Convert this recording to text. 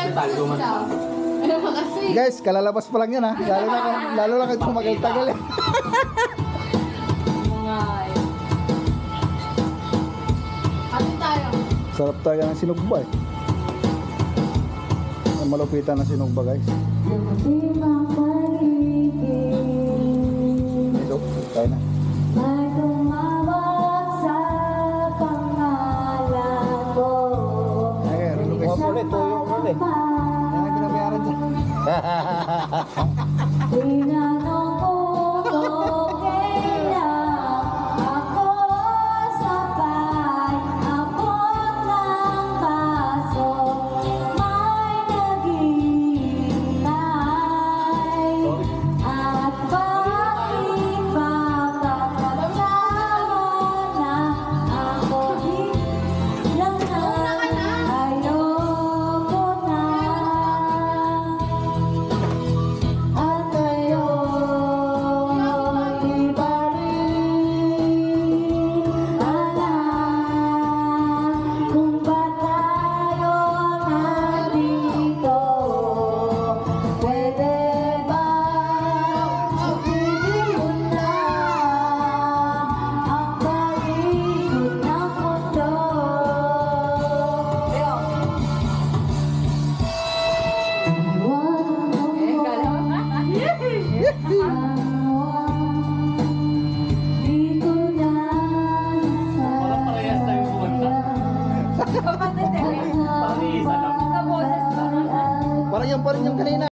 Ano ba kasi? Guys, kalalabas pa lang yan ha. Lalo na kung tumagal-tagal eh. Mga Ate tayo. Sarap talaga ng sinugba eh. Ang malupitan ng sinugba guys. Ito, tayo na. May tumawag sa pangalan ko. Ay, rulo guys. Huwag ulit, tuyong ulit. Yan ang binabayaran dyan. Pinag